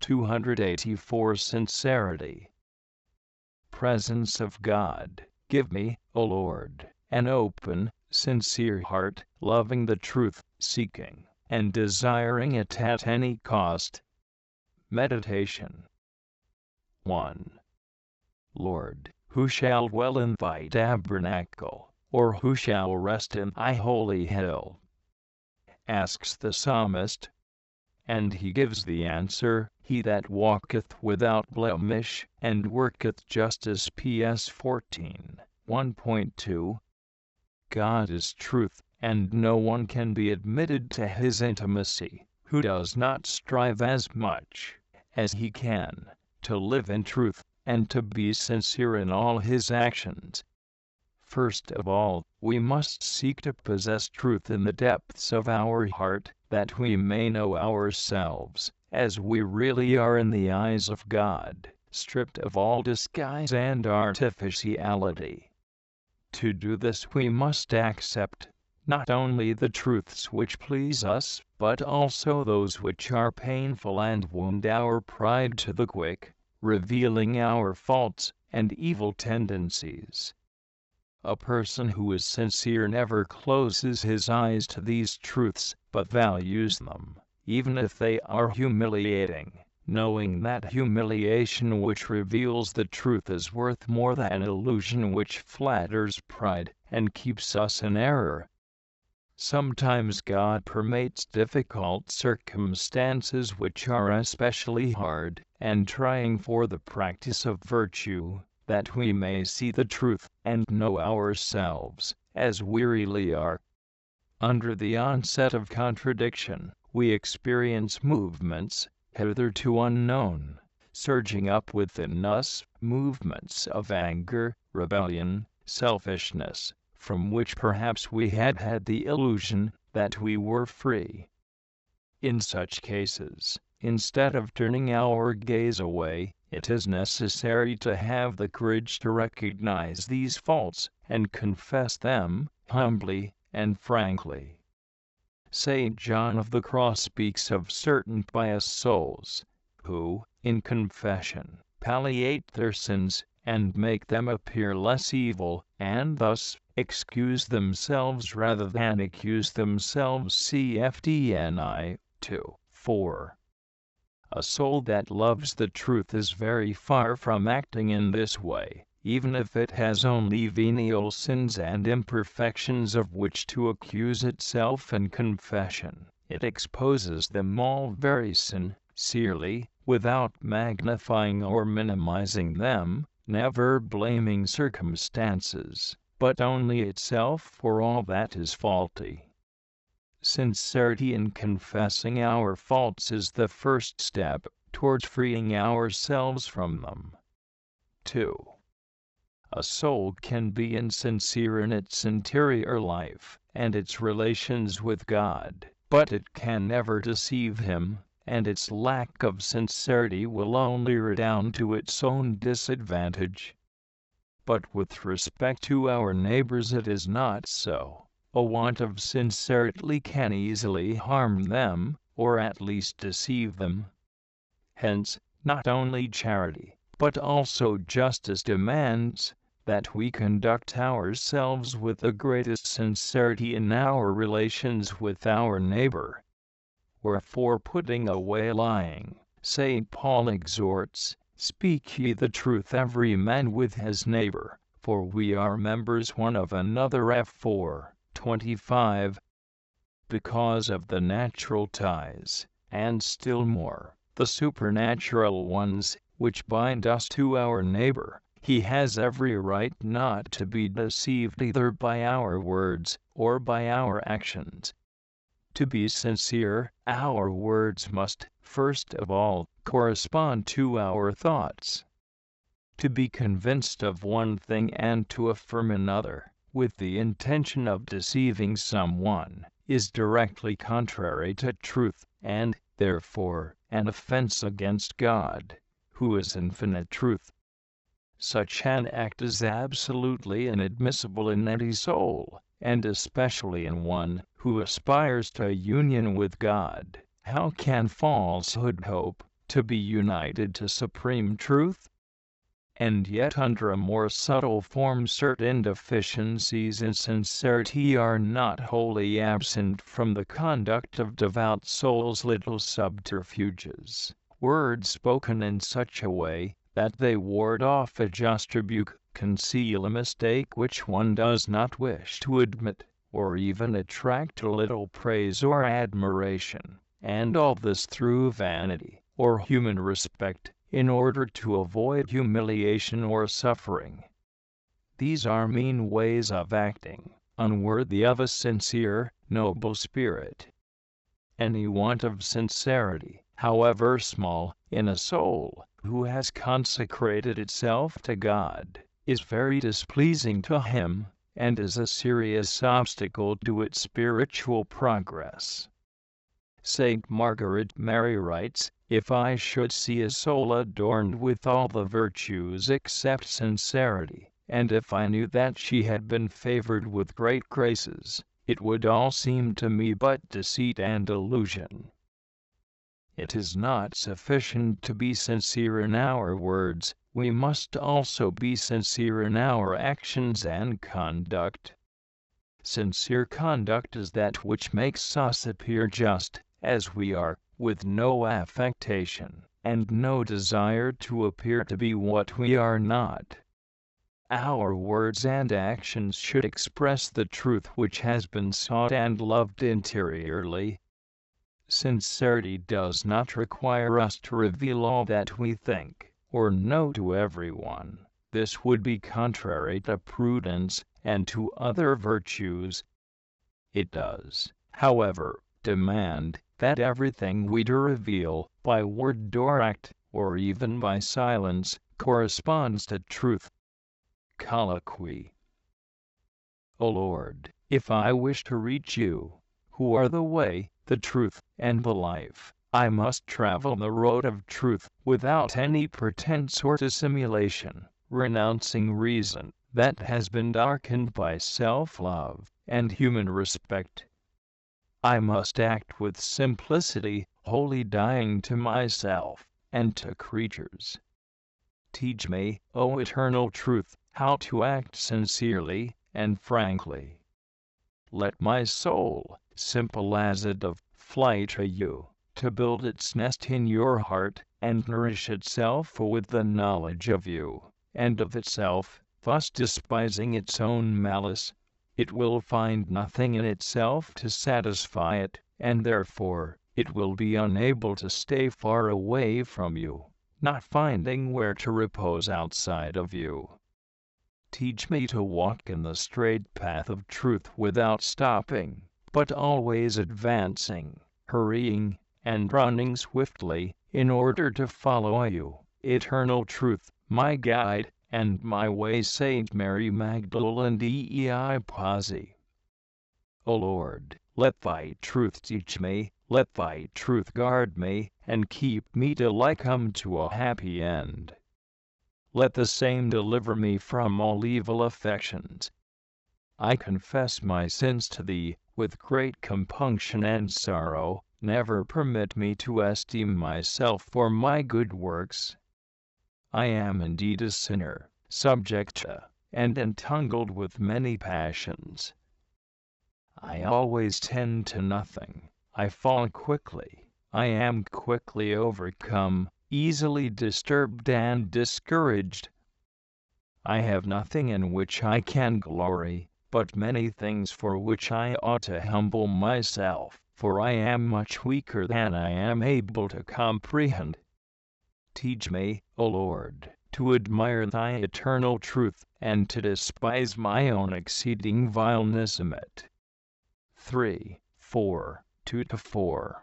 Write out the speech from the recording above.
284. Sincerity. Presence of God. Give me, O Lord, an open, sincere heart, loving the truth, seeking and desiring it at any cost. Meditation. 1. Lord, who shall dwell in thy tabernacle, or who shall rest in thy holy hill? Asks the psalmist. And he gives the answer, he that walketh without blemish, and worketh justice. PS 14, 1.2. God is truth, and no one can be admitted to his intimacy, who does not strive as much as he can to live in truth, and to be sincere in all his actions. First of all, we must seek to possess truth in the depths of our heart, that we may know ourselves as we really are in the eyes of God, stripped of all disguise and artificiality. To do this we must accept not only the truths which please us, but also those which are painful and wound our pride to the quick, revealing our faults and evil tendencies. A person who is sincere never closes his eyes to these truths, but values them, even if they are humiliating, knowing that humiliation which reveals the truth is worth more than an illusion which flatters pride and keeps us in error. Sometimes God permits difficult circumstances which are especially hard and trying for the practice of virtue, that we may see the truth and know ourselves as we really are. Under the onset of contradiction, we experience movements hitherto unknown, surging up within us, movements of anger, rebellion, selfishness, from which perhaps we had had the illusion that we were free. In such cases, instead of turning our gaze away, it is necessary to have the courage to recognize these faults and confess them humbly and frankly. St. John of the Cross speaks of certain pious souls who, in confession, palliate their sins and make them appear less evil, and thus excuse themselves rather than accuse themselves. Cfdni 2:4. A soul that loves the truth is very far from acting in this way, even if it has only venial sins and imperfections of which to accuse itself in confession. It exposes them all very sincerely, without magnifying or minimizing them, never blaming circumstances, but only itself for all that is faulty. Sincerity in confessing our faults is the first step towards freeing ourselves from them. 2. A soul can be insincere in its interior life and its relations with God, but it can never deceive Him, and its lack of sincerity will only redound to its own disadvantage. But with respect to our neighbors it is not so. A want of sincerity can easily harm them, or at least deceive them. Hence, not only charity, but also justice demands that we conduct ourselves with the greatest sincerity in our relations with our neighbor. Wherefore, putting away lying, St. Paul exhorts, "Speak ye the truth every man with his neighbor, for we are members one of another." F4:25. Because of the natural ties, and still more, the supernatural ones, which bind us to our neighbor, he has every right not to be deceived either by our words or by our actions. To be sincere, our words must, first of all, correspond to our thoughts. To be convinced of one thing and to affirm another, with the intention of deceiving someone, is directly contrary to truth, and, therefore, an offense against God, who is infinite truth. Such an act is absolutely inadmissible in any soul, and especially in one who aspires to union with God. How can falsehood hope to be united to supreme truth. And yet under a more subtle form certain deficiencies in sincerity are not wholly absent from the conduct of devout souls, little subterfuges, words spoken in such a way that they ward off a just rebuke, conceal a mistake which one does not wish to admit, or even attract a little praise or admiration, and all this through vanity, or human respect, in order to avoid humiliation or suffering. These are mean ways of acting, unworthy of a sincere, noble spirit. Any want of sincerity, however small, in a soul who has consecrated itself to God, is very displeasing to Him, and is a serious obstacle to its spiritual progress. Saint Margaret Mary writes, "If I should see a soul adorned with all the virtues except sincerity, and if I knew that she had been favored with great graces, it would all seem to me but deceit and illusion." It is not sufficient to be sincere in our words, we must also be sincere in our actions and conduct. Sincere conduct is that which makes us appear just, as we are, with no affectation, and no desire to appear to be what we are not. Our words and actions should express the truth which has been sought and loved interiorly. Sincerity does not require us to reveal all that we think or know to everyone. This would be contrary to prudence and to other virtues. It does, however, demand that everything we do reveal, by word or act, or even by silence, corresponds to truth. Colloquy. O Lord, if I wish to reach you, who are the way, the truth, and the life, I must travel the road of truth, without any pretense or dissimulation, renouncing reason that has been darkened by self-love and human respect. I must act with simplicity, wholly dying to myself and to creatures. Teach me, O eternal truth, how to act sincerely and frankly. Let my soul, simple as a dove, fly to you, to build its nest in your heart, and nourish itself with the knowledge of you, and of itself, thus despising its own malice. It will find nothing in itself to satisfy it, and therefore, it will be unable to stay far away from you, not finding where to repose outside of you. Teach me to walk in the straight path of truth without stopping, but always advancing, hurrying, and running swiftly, in order to follow you, eternal truth, my guide, and my way. Saint Mary Magdalene Dei Pazzi. O Lord, let thy truth teach me, let thy truth guard me, and keep me till I come to a happy end. Let the same deliver me from all evil affections. I confess my sins to thee, with great compunction and sorrow. Never permit me to esteem myself for my good works. I am indeed a sinner, subject to, and entangled with many passions. I always tend to nothing, I fall quickly, I am quickly overcome, easily disturbed and discouraged. I have nothing in which I can glory, but many things for which I ought to humble myself, for I am much weaker than I am able to comprehend. Teach me, O Lord, to admire thy eternal truth, and to despise my own exceeding vileness. 3, 4, 2-4